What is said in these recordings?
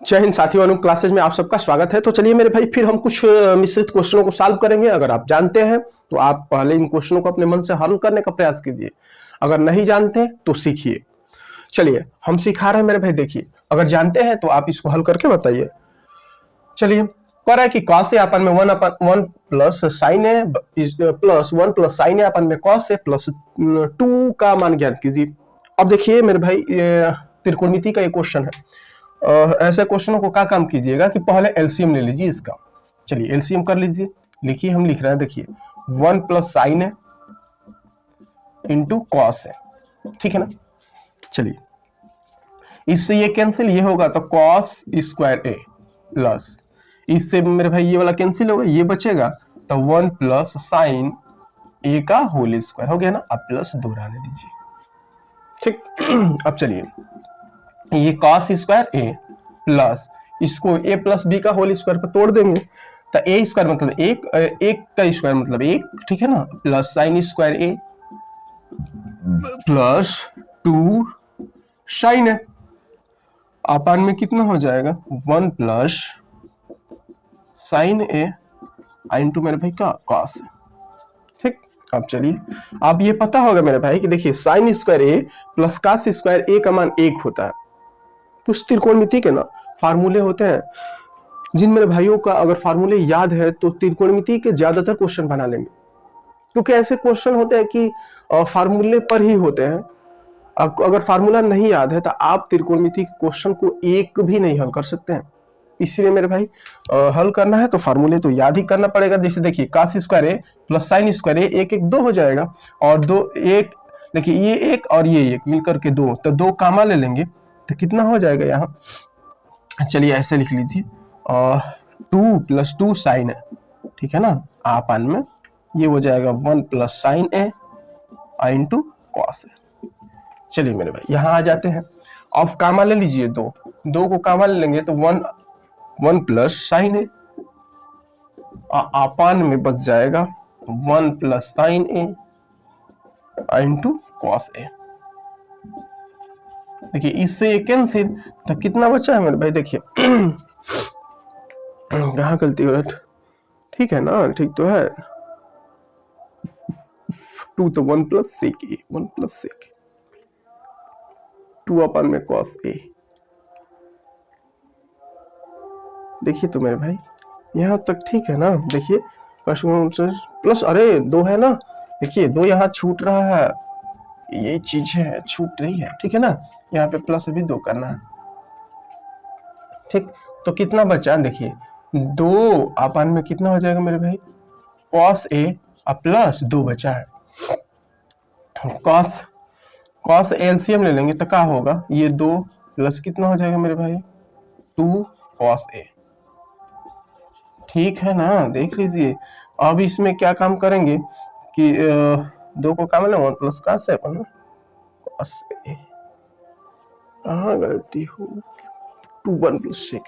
जय हिंद साथियों, अनु क्लासेज में आप सबका स्वागत है। तो चलिए मेरे भाई, फिर हम कुछ मिश्रित क्वेश्चनों को सॉल्व करेंगे। अगर आप जानते हैं तो आप पहले इन क्वेश्चनों को अपने मन से हल करने का प्रयास कीजिए, अगर नहीं जानते तो सीखिए। चलिए हम सिखा रहे हैं मेरे भाई, देखिए अगर जानते हैं तो आप इसको हल करके बताइए। चलिए कह रहा है कि cos ए अपन में 1 प्लस साइन ए प्लस 1 प्लस साइन ए अपन में cos ए प्लस 2 का मान ज्ञात कीजिए। अब देखिए मेरे भाई, त्रिकोणमिति का ये क्वेश्चन है। ऐसे क्वेश्चनों को क्या काम कीजिएगा कि पहले एलसीएम ले लीजिए इसका। चलिए एलसीएम कर लीजिए। लिखिए, हम लिख रहे हैं, देखिए 1 प्लस साइन है इंटू कॉस है, ठीक है ना। चलिए इससे ये कैंसिल, ये होगा तो कॉस स्क्वायर ए प्लस, इससे मेरे भाई ये वाला कैंसिल होगा, ये बचेगा तो 1 प्लस साइन ए का होल स्क्वायर हो गया ना। अब प्लस 2 रहने दीजिए, ठीक। अब चलिए ये cos स्क्वायर ए प्लस इसको a प्लस बी का होल स्क्वायर पर तोड़ देंगे तो a स्क्वायर मतलब एक का स्क्वायर मतलब एक, ठीक है ना, प्लस साइन स्क्वायर ए प्लस 2 साइन है। अपन में कितना हो जाएगा 1 प्लस साइन ए इंटू मेरे भाई का cos है, ठीक। अब चलिए, अब ये पता होगा मेरे भाई कि देखिए साइन स्क्वायर ए प्लस cos स्क्वायर ए का मान 1 होता है। कुछ त्रिकोणमिति के ना फार्मूले होते हैं जिन मेरे भाइयों का अगर फार्मूले याद है तो त्रिकोणमिति के ज्यादातर क्वेश्चन बना लेंगे, क्योंकि ऐसे क्वेश्चन होते हैं कि फार्मूले पर ही होते हैं। अगर फार्मूला नहीं याद है तो आप त्रिकोणमिति के क्वेश्चन को एक भी नहीं हल कर सकते हैं। इसलिए मेरे भाई हल करना है तो फार्मूले तो याद ही करना पड़ेगा। जैसे देखिए cos स्क्वायर ए प्लस साइन स्क्वायर ए, एक 2 हो जाएगा और 2 1, देखिए ये 1 और ये 1 मिलकर के 2, तो 2 कामा ले लेंगे तो कितना हो जाएगा यहाँ। चलिए ऐसे लिख लीजिए 2 प्लस 2 साइन है, ठीक है ना। आपन में ये हो जाएगा 1 प्लस साइन ए इंटू कॉस है। चलिए मेरे भाई यहाँ आ जाते हैं। अब कामा ले लीजिए, 2 को कामा ले लेंगे तो 1 प्लस साइन ए, आपन में बच जाएगा 1 plus sign A into cos A. देखिए इससे ये कैंसिल, तो कितना बचा है मेरे भाई, देखिए कहाँ गलती हो रहा है, ठीक है ना, ठीक तो है। 2 तो 1 प्लस सेक ए, 1 प्लस सेक 2 अपन में cos ए। देखिए तो मेरे भाई यहाँ तक ठीक है ना। देखिए प्लस, अरे 2 है ना, देखिए 2 यहाँ छूट रहा है, ये चीज है छूट रही है, ठीक है ना। यहाँ पे प्लस भी 2 करना है, ठीक। तो कितना बचा, देखिए 2 अपन में कितना हो जाएगा मेरे भाई, cos ए और प्लस 2 बचा है। cos एलसीएम ले लेंगे तो क्या होगा, ये 2 प्लस कितना हो जाएगा मेरे भाई 2 cos ए, ठीक है ना। देख लीजिए अब इसमें क्या काम करेंगे कि 2 को काम लें 1 प्लस cos है, cos ए, कहाँ गलती हो, 2 1 प्लस सेक।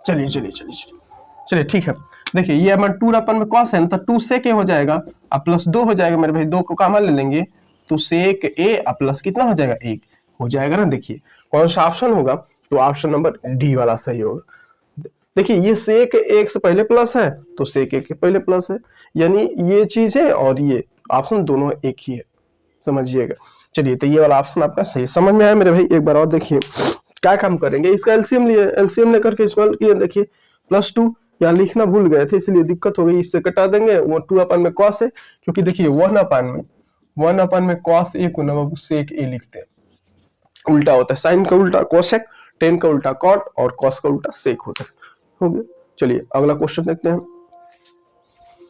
चलिए ठीक है। देखिए ये हमारा 2 अपन में cos है तो 2 सेक ए हो जाएगा और प्लस 2 हो जाएगा मेरे भाई, 2 को कामा ले लेंगे तो सेक ए और प्लस कितना हो जाएगा 1 हो जाएगा ना। देखिए कौन सा ऑप्शन होगा, तो ऑप्शन नंबर डी वाला सही होगा। देखिए ये सेक 1 से पहले प्लस है तो सेक 1 के पहले प्लस है, यानी ये चीज है और ये ऑप्शन दोनों एक ही है, समझिएगा। चलिए तो ये वाला ऑप्शन आपका सही समझ में आया मेरे भाई। एक बार और देखिए क्या काम करेंगे, इसका एलसीएम लिए, एलसीएम लेकर के इसको किए, देखिए प्लस 2 यहाँ लिखना भूल गए थे इसलिए दिक्कत हो गई, इससे कटा देंगे। वो 2 अपन में cos है, क्योंकि देखिए 1 अपन में cos ए को ना सेक ए लिखते हैं, उल्टा होता है, साइन का उल्टा कोसेक, टेन का उल्टा कॉट और कॉस का उल्टा सेक होता है। हो गया। चलिए अगला क्वेश्चन देखते हैं।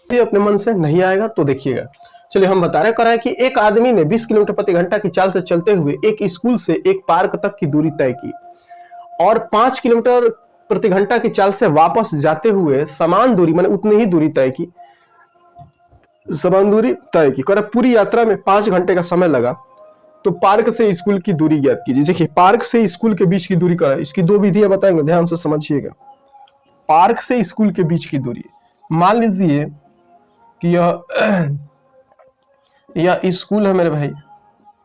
ये अपने मन से नहीं आएगा तो देखिएगा। चलिए हम बता रहे हैं कि एक आदमी ने 20 किलोमीटर प्रति घंटा की चाल से चलते हुए एक स्कूल से एक पार्क तक की दूरी तय की और 5 किलोमीटर प्रति घंटा की चाल से वापस जाते हुए समान दूरी, माने उतनी ही दूरी तय की, समान दूरी तय की। पूरी यात्रा में 5 घंटे का समय लगा, तो पार्क से स्कूल की दूरी ज्ञात कीजिए। देखिए पार्क से स्कूल के बीच की दूरी क्या है, इसकी 2 विधियां बताएंगे, ध्यान से समझिएगा। पार्क से स्कूल के बीच की दूरी, मान लीजिए कि यह स्कूल है मेरे भाई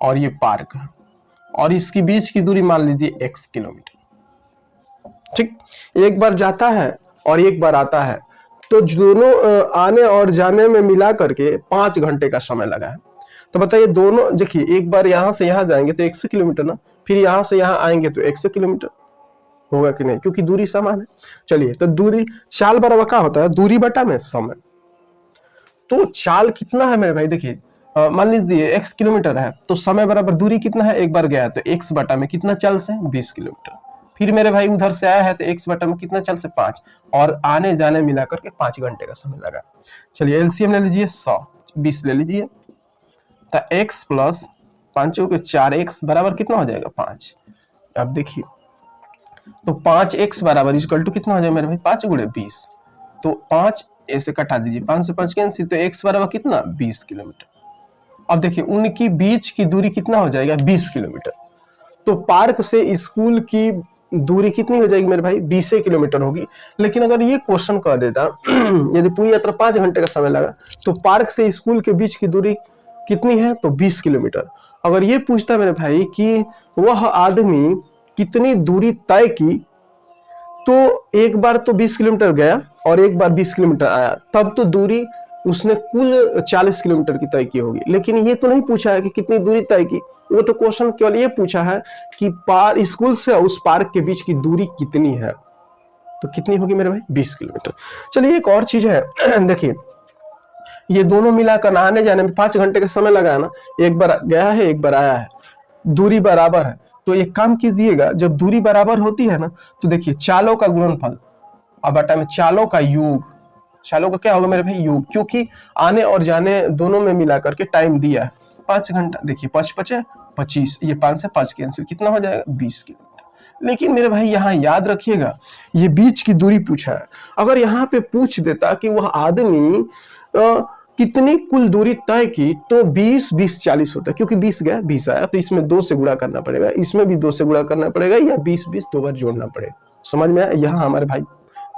और ये पार्क है, और इसकी बीच की दूरी मान लीजिए x किलोमीटर। ठीक, एक बार जाता है और एक बार आता है, तो दोनों आने और जाने में मिला करके 5 घंटे का समय लगा है। तो बताइए दोनों, देखिए एक बार यहां से यहां जाएंगे तो 100 किलोमीटर ना, फिर यहां से यहां आएंगे तो 100 किलोमीटर होगा कि नहीं, क्योंकि दूरी समान है। चलिए, तो दूरी चाल बराबर क्या होता है, दूरी बटा में समय। तो चाल कितना है मेरे भाई, देखिए मान लीजिए x किलोमीटर है, तो समय बराबर दूरी कितना है, एक बार गया तो x बटा में कितना चाल से 20 किलोमीटर, फिर मेरे भाई उधर से आया है तो x बटा में कितना चाल से 5, और आने जाने मिला करके 5 घंटे का समय लगा। चलिए एलसीएम ले लीजिए, 100 20 ले लीजिए, तो x प्लस 5 के 4x बराबर कितना हो जाएगा 5। अब देखिए, तो 5x बराबर इक्वल टू कितना हो जाएगा मेरे भाई 5 गुणे 20, तो 5 ऐसे कटा दीजिए, 5 से 5 कैंसिल, तो x बराबर कितना 20 किलोमीटर। अब देखिए उनकी बीच की दूरी कितना हो जाएगा 20 किलोमीटर। तो पार्क से स्कूल की दूरी कितनी हो जाएगी मेरे भाई 20 किलोमीटर होगी। लेकिन अगर ये क्वेश्चन कह देता यदि पूरी यात्रा 5 घंटे का समय लगा, तो पार्क से स्कूल के बीच की दूरी कितनी है, तो 20 किलोमीटर। अगर ये पूछता मेरे भाई कि वह आदमी कितनी दूरी तय की, तो एक बार तो 20 किलोमीटर गया और एक बार 20 किलोमीटर आया, तब तो दूरी उसने कुल 40 किलोमीटर की तय की होगी। लेकिन ये तो नहीं पूछा है कि कितनी दूरी तय की, वो तो क्वेश्चन केवल ये पूछा है कि स्कूल से उस पार्क के बीच की दूरी कितनी है, तो कितनी होगी मेरे भाई 20 किलोमीटर। चलिए एक और चीज है, देखिए ये दोनों मिलाकर आने जाने में 5 घंटे का समय लगा है ना, एक बार गया है एक बार आया है, दूरी बराबर है। तो एक काम कीजिएगा, जब दूरी बराबर होती है ना, तो देखिए चालों का गुणनफल और बटा में चालों का योग, चालों का क्या होगा मेरे भाई योग, क्योंकि आने और जाने दोनों में मिला करके टाइम दिया है 5 घंटा। देखिए 5 5 25, ये 5 से 5 कैंसिल, कितना हो जाएगा 20 किलोमीटर। लेकिन मेरे भाई यहाँ याद रखिएगा, ये बीच की दूरी पूछा है। अगर यहाँ पे पूछ देता कि वह आदमी कितनी कुल दूरी तय की, तो 20 20 40 होता है, क्योंकि 20 गया 20 आया, तो इसमें 2 से गुणा करना पड़ेगा, इसमें भी 2 से गुणा करना पड़ेगा, या 20 20 2 बार जोड़ना पड़ेगा। समझ में आया, यहाँ हमारे भाई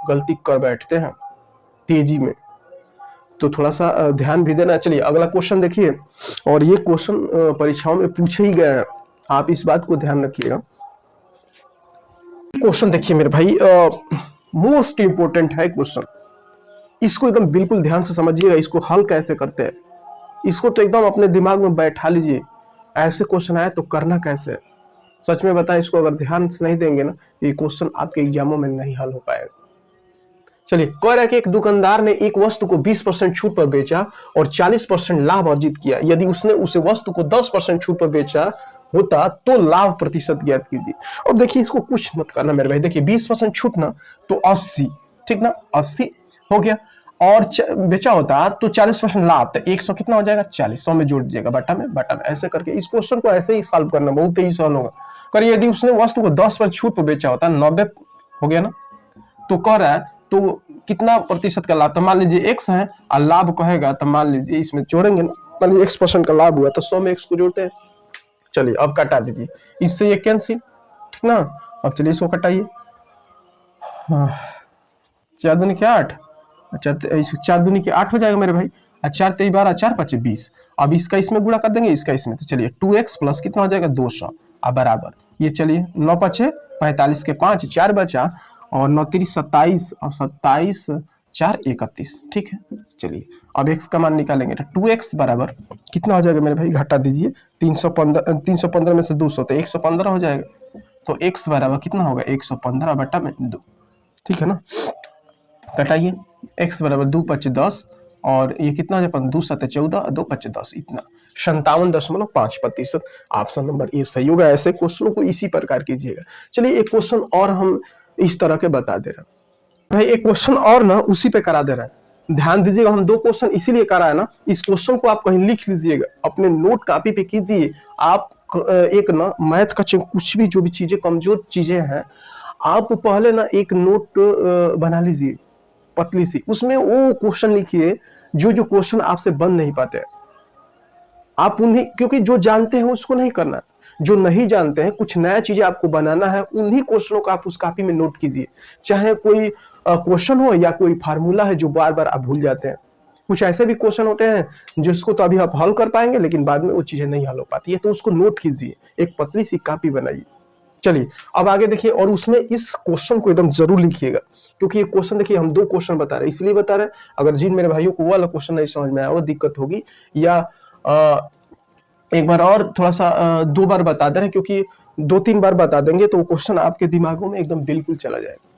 गलती कर बैठते हैं तेजी में, तो थोड़ा सा ध्यान भी देना। चलिए अगला क्वेश्चन देखिए, और ये क्वेश्चन परीक्षाओं में पूछे ही गए हैं, आप इस बात को ध्यान रखिएगा। क्वेश्चन देखिए मेरे भाई, मोस्ट इंपोर्टेंट है क्वेश्चन, इसको एकदम बिल्कुल ध्यान से समझिएगा। इसको हल कैसे करते हैं, इसको तो एकदम अपने दिमाग में बैठा लीजिए। ऐसे क्वेश्चन आए तो करना कैसे, सच में बताएं, इसको अगर ध्यान से नहीं देंगे ना, ये क्वेश्चन आपके एग्जामों में नहीं हल हो पाएगा। चलिए, कह रहा है कि एक दुकानदार ने एक वस्तु को 20% छूट पर बेचा और 40% लाभ अर्जित किया। यदि उसने उसे वस्तु को 10% छूट पर बेचा होता तो लाभ प्रतिशत ज्ञात कीजिए। अब देखिए इसको कुछ मत करना मेरे भाई, देखिए 20% छूट ना तो 80, ठीक ना, 80 हो गया, और बेचा होता तो 40% लाभ, तो 100 कितना हो जाएगा 40, 100 में जोड़ दीजिएगा बटा में, ऐसे करके इस क्वेश्चन को ऐसे ही सॉल्व करना, बहुत तेजी सॉल्व होगा। करिए यदि उसने वस्तु को 10% छूट पर बेचा होता 90 हो गया ना, तो कह रहा है तो कितना प्रतिशत का लाभ, तो मान लीजिए x है और लाभ कहेगा, तो मान लीजिए इसमें जोड़ेंगे ना, मान लीजिए x% का लाभ हुआ तो 100 में x को जोड़ते हैं। चलिए अब कटा दीजिए, इससे ये कैंसिल, ठीक ना। अब चलिए इसको कटाइए, 4 दूनी के 8, 4 दूनी के 8 हो जाएगा मेरे भाई, 4 3 12 4 5 20। अब इसका इसमें गुणा कर देंगे, इसका इसमें, तो चलिए 2x प्लस कितना हो जाएगा 200 अब बराबर, ये चलिए 9 5 45 के 5 4 बचा, और 9 3 27 और 27 4 31, ठीक है। चलिए अब x का मान निकालेंगे, तो 2x बराबर कितना हो जाएगा मेरे भाई, घटा दीजिए, 315 में से 200 तो 115 हो जाएगा, तो x बराबर कितना होगा 115 बटा में 2, ठीक है ना। कटाइए, x बराबर 2 5 10, और ये कितना हो जाएगा 2 7 14 2 5 10, इतना 57.5%। ऑप्शन नंबर ए सही होगा। ऐसे क्वेश्चनों को इसी प्रकार कीजिएगा। चलिए एक क्वेश्चन और हम इस तरह के बता दे रहे हैं भाई, एक क्वेश्चन और ना उसी पे करा दे रहा है, ध्यान दीजिएगा। हम 2 क्वेश्चन इसीलिए करा है ना, इस क्वेश्चन को आप कहीं लिख लीजिएगा, अपने नोट कॉपी पे कीजिए। आप एक ना मैथ का कुछ भी जो भी चीजें कमजोर चीजें हैं, आप पहले ना एक नोट बना लीजिए पतली सी, उसमें वो क्वेश्चन लिखिए जो क्वेश्चन आपसे बन नहीं पाते, आप उन्हीं, क्योंकि जो जानते हैं उसको नहीं करना, जो नहीं जानते हैं कुछ नया चीजें आपको बनाना है, उन्हीं क्वेश्चनों को आप उस कॉपी में नोट कीजिए। चाहे कोई क्वेश्चन हो या कोई फार्मूला है जो बार बार आप भूल जाते हैं, कुछ ऐसे भी क्वेश्चन होते हैं जिसको तो अभी आप हल कर पाएंगे लेकिन बाद में वो चीजें नहीं हल हो पाती है, तो उसको नोट कीजिए, एक पतली सी कॉपी बनाइए। चलिए अब आगे देखिए, और उसमें इस क्वेश्चन को एकदम जरूर लिखिएगा, क्योंकि ये क्वेश्चन देखिए हम 2 क्वेश्चन बता रहे हैं, इसलिए बता रहे हैं अगर जिन मेरे भाइयों को वो वाला क्वेश्चन नहीं समझ में आया वो दिक्कत होगी, या एक बार और थोड़ा सा 2 बार बता दे रहे हैं, क्योंकि 2-3 बार बता देंगे तो वो क्वेश्चन आपके दिमागों में एकदम बिल्कुल चला जाएगा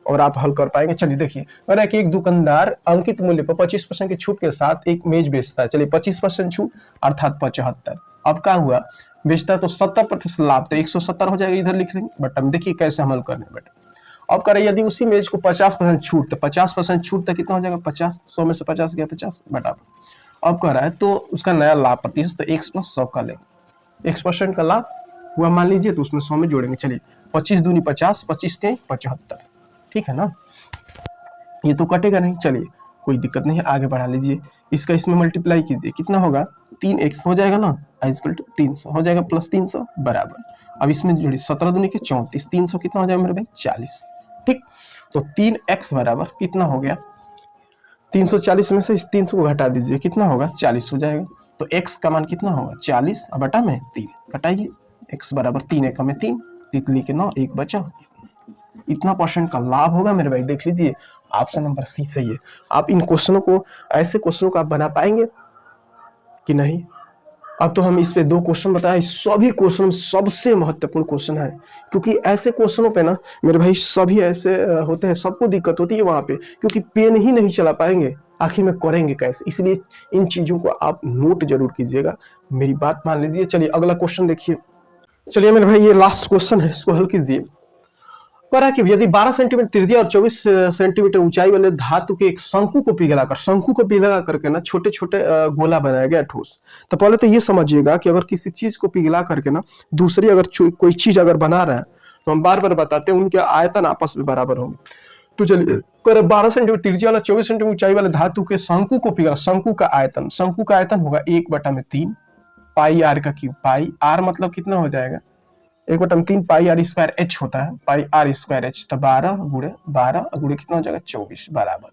और आप हल कर पाएंगे। चलिए देखिए, कह रहा है कि एक दुकानदार अंकित मूल्य पर 25% की छूट के साथ एक मेज बेचता है। चलिए 25% छूट अर्थात 75। अब क्या हुआ, बेचता है तो 70% लाभ, तो 170 हो जाएगा, इधर लिख लेंगे। बट अब देखिए कैसे हम हल करने बेटा। अब कह रहे यदि उसी मेज को 50% छूट, तो 50% छूट तो कितना हो जाएगा 50, 100 में से 50 गया 50 बटा। अब कह रहा है तो उसका नया लाभ प्रतिशत, तो x + 100 का लेंगे। x% का लाभ हुआ मान लीजिए, तो उसमें 100 में जोड़ेंगे। चलिए 25 दूनी 50, 25 3 75, ठीक है ना, ये तो कटेगा नहीं। चलिए कोई दिक्कत नहीं है, आगे बढ़ा लीजिए, इसका इसमें मल्टीप्लाई कीजिए, कितना होगा 3x हो जाएगा ना, = 300 हो जाएगा, प्लस 300 बराबर। अब इसमें जोड़िए 17 दूनी के 34, 300 कितना हो जाएगा मेरे भाई 40, ठीक। तो 3x बराबर कितना हो गया, 340 में से इस 300 को घटा दीजिए, कितना होगा 40 हो जाएगा। तो x का मान कितना होगा 40 बटा में 3, घटाइए, x बराबर 3 1 में 3, तितली के 9, 1 बचा, इतना % का लाभ होगा मेरे भाई। देख लीजिए ऑप्शन नंबर सी सही है। आप इन क्वेश्चनों को, ऐसे क्वेश्चनों को आप बना पाएंगे कि नहीं। अब तो हम इस पे 2 क्वेश्चन बताए, सभी क्वेश्चन सबसे महत्वपूर्ण क्वेश्चन है, क्योंकि ऐसे क्वेश्चनों पे ना मेरे भाई सभी ऐसे होते हैं, सबको दिक्कत होती है वहां पे, क्योंकि पेन ही नहीं चला पाएंगे, आखिर में करेंगे कैसे। इसलिए इन चीजों को आप नोट जरूर कीजिएगा, मेरी बात मान लीजिए। चलिए अगला क्वेश्चन देखिए। चलिए मेरे भाई ये लास्ट क्वेश्चन है, इसको हल कीजिए। कह रहा है कि यदि 12 सेंटीमीटर त्रिज्या और 24 सेंटीमीटर ऊंचाई वाले धातु के एक शंकु को पिघला करके ना छोटे छोटे गोला बनाया गया ठोस। तो पहले तो ये समझिएगा कि अगर किसी चीज को पिघला करके ना दूसरी अगर कोई चीज अगर बना रहा है, तो हम बार बार बताते हैं उनके आयतन आपस में बराबर होंगे। तो चलिए 12 सेंटीमीटर त्रिज्या वाला 24 सेंटीमीटर ऊंचाई वाले धातु के शंकु को पिघला, शंकु का आयतन होगा 1/3 पाई आर का क्यूब। पाई आर मतलब कितना हो जाएगा 1/3 पाई आर स्क्वायर एच होता है, पाई आर स्क्वायर एच, तो 12 गुणे कितना हो जाएगा 24 बराबर।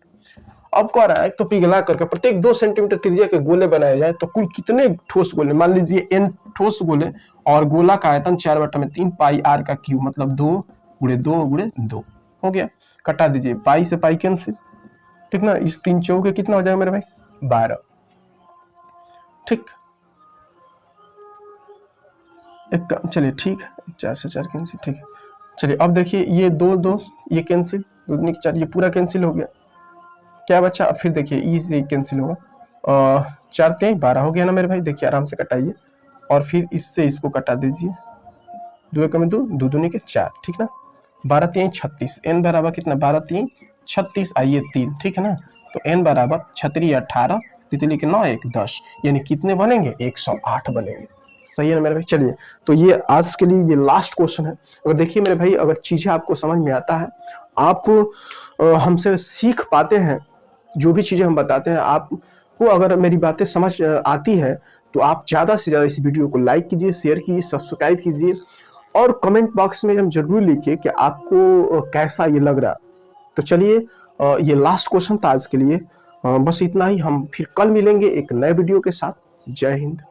अब कह रहा है तो पिघला करके प्रत्येक 2 सेंटीमीटर त्रिज्या के गोले बनाए जाए तो कुल कितने ठोस गोले, मान लीजिए n ठोस गोले, और गोला का आयतन 4/3 पाई आर का क्यूब, मतलब 2 × 2 × 2 हो गया। कटा दीजिए, पाई से पाई कैंसिल, ठीक ना, इस 3 चौके कितना हो जाएगा मेरे भाई 12, ठीक। चलिए ठीक है, 4 से 4 कैंसिल, ठीक है। चलिए अब देखिए ये 2 ये कैंसिल, 2 दूनी 4, ये पूरा कैंसिल हो गया, क्या बचा। अब फिर देखिए ई से कैंसिल होगा, 4 3 12 हो गया ना मेरे भाई। देखिए आराम से कटाइए, और फिर इससे इसको कटा दीजिए, 2 1 में 2, 2 दूनी के 4, ठीक ना, 12 3 36, n बराबर कितना 12 3 36, आइए 3, ठीक है ना। तो n बराबर 36 18, तितली के 9 1 10, यानी कितने बनेंगे 108 बनेंगे। सही है ना मेरे भाई। चलिए तो ये आज के लिए ये लास्ट क्वेश्चन है। अगर देखिए मेरे भाई, अगर चीजें आपको समझ में आता है, आप हमसे सीख पाते हैं, जो भी चीजें हम बताते हैं आपको अगर मेरी बातें समझ आती है, तो आप ज्यादा से ज्यादा इस वीडियो को लाइक कीजिए, शेयर कीजिए, सब्सक्राइब कीजिए, और कमेंट बॉक्स में हम जरूर लिखिए कि आपको कैसा ये लग रहा। तो चलिए ये लास्ट क्वेश्चन था आज के लिए, बस इतना ही। हम फिर कल मिलेंगे एक नए वीडियो के साथ। जय हिंद।